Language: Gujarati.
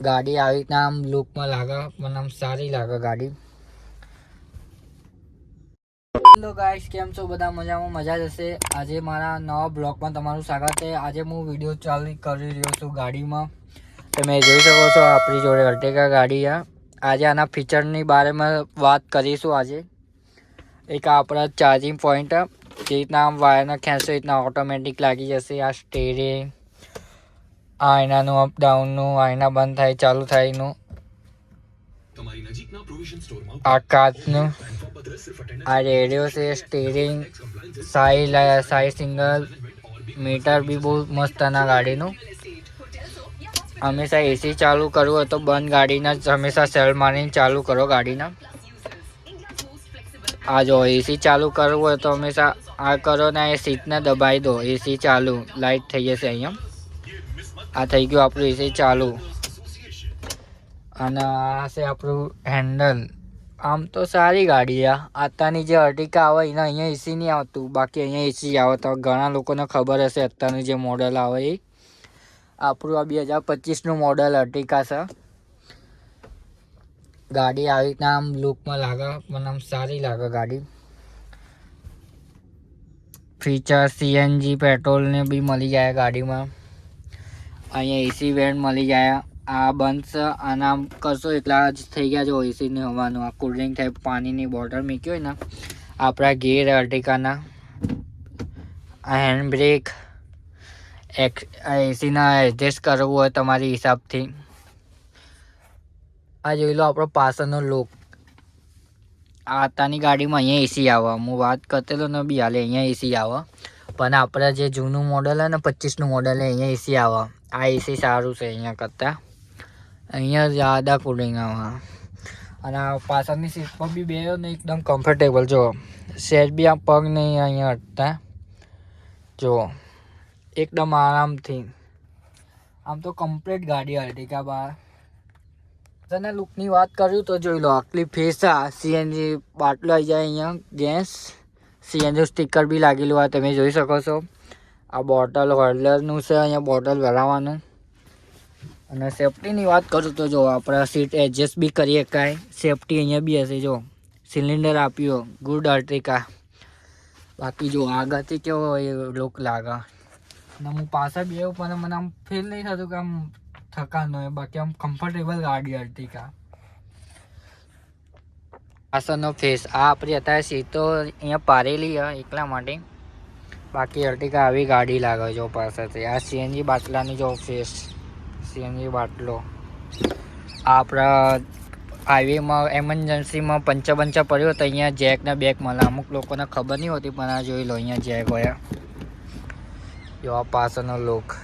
ગાડી આવી રીતના આમ લુકમાં લાગે, મને આમ સારી લાગે ગાડી. હેલો ગાઈસ, કેમ છો બધા? મજામાં? મજા જ હશે. આજે મારા નવા બ્લોગમાં તમારું સ્વાગત છે. આજે હું વિડીયો ચાલુ કરી રહ્યો છું ગાડીમાં. તમે જોઈ શકો છો આપણી જોડે અર્ટિગા ગાડી છે. આજે આના ફીચરની બારેમાં વાત કરીશું. આજે એક આપણા ચાર્જિંગ પોઈન્ટ, જે રીતના આમ વાયરના ખેંચો રીતના ઓટોમેટિક લાગી જશે. આ સ્ટેરિંગ, આ એનાનું અપ ડાઉનનું, આ એના બંધ થાય ચાલુ થાયનું, આ કાચનું, આ રેડિયો છે, સ્ટીરિંગ, સાઈ સિંગલ મીટર બી બહુ મસ્ત ના ગાડીનું. હંમેશા એસી ચાલુ કરવું હોય તો બંધ ગાડીના હંમેશા સેલ મારીને ચાલુ કરો ગાડીના. આ જો એસી ચાલુ કરવું હોય તો હંમેશા આ કરો ને એ સીટને દબાવી દો, એસી ચાલુ, લાઇટ થઈ જશે અહીંયા. આ થઈ ગયું આપણું એસી ચાલુ. અને આ છે આપણું હેન્ડલ. આમ તો સારી ગાડી છે. અત્યારની જે અર્ટિગા આવે એને અહીંયા એસી નહીં આવતું, બાકી અહીંયા એસી આવે. તો ઘણા લોકોને ખબર હશે અત્યારનું જે મોડલ આવે એ. આપણું આ 2025નું મોડલ અર્ટિગા છે. ગાડી આવી રીતના આમ લુકમાં લાગે, મને આમ સારી લાગે ગાડી. ફીચર સીએનજી પેટ્રોલને બી મળી જાય ગાડીમાં. અહીંયા એસી વેન્ટ મળી જાય. આ બંધ છે, આના આમ કરશો એટલા જ થઈ ગયા જો એસીને હવાનું. આ કોલ્ડ્રિંક ટાઈપ પાણીની બોટલ મૂકી હોય ને, આપણા ગેર અર્ટિગાના. આ હેન્ડ બ્રેક, એસીના એડજસ્ટ કરવું હોય તમારી હિસાબથી. આ જોઈ લો આપણો પાછળનો લુક. આ અત્યારની ગાડીમાં અહીંયા એસી આવે. હું વાત કરતેલો ને બી હાલે અહીંયા એસી આવે. પણ આપણે જે જૂનું મોડલ હોય ને 25નું મોડલ અહીંયા એસી આવે. આ એસી સારું છે અહીંયા કરતાં. અહીંયા જ્યાદા કુલિંગ આવે. અને આ પાછળની સીટ પર બી બે ને એકદમ કમ્ફર્ટેબલ. જો સેટ બી આ પગ નહીં અહીંયા હટતા. જો એકદમ આરામથી. આમ તો કમ્પ્લીટ ગાડી અર્ટિગા બહાર. અને લુકની વાત કરું તો જોઈ લો આટલી ફેસ. આ સીએનજી બાટલો આવી જાય અહીંયા, ગેસ સીએનજી સ્ટીકર બી લાગેલું હોય તમે જોઈ શકો છો. આ બોટલ હોલ્ડરનું છે, અહીંયા બોટલ ભરાવાનું. અને સેફટીની વાત કરું તો જો આપણે સીટ એડજસ્ટ બી કરી શકાય. સેફટી અહીંયા બી હશે. જો સિલિન્ડર આપ્યો, ગુડ અર્ટિગા. બાકી જો આગળથી કેવો એ લુક લાગે. અને હું પાછળ બેહું પણ મને આમ ફીલ નહીં થતું કે આમ થકાન હોય. બાકી આમ કમ્ફર્ટેબલ ગાડી અર્ટિગા. પાછળનો ફેસ આ આપણી અત્યારે સીટો અહીંયા પારેલી છે એકલા માટે. બાકી અર્ટિગા આવી ગાડી લાગે જો પાછળથી. આ સીએનજી બાટલાની જો ફેસ, સીએનજી બાટલો. આ આપણા હાઈવેમાં એમરજન્સીમાં પંચર પડ્યો તો અહીંયા જેકના બેક મળે. અમુક લોકોને ખબર નહીં હોતી પણ આ જોઈ લો અહીંયા જેક હોય. જો આ પાછળનો લુક.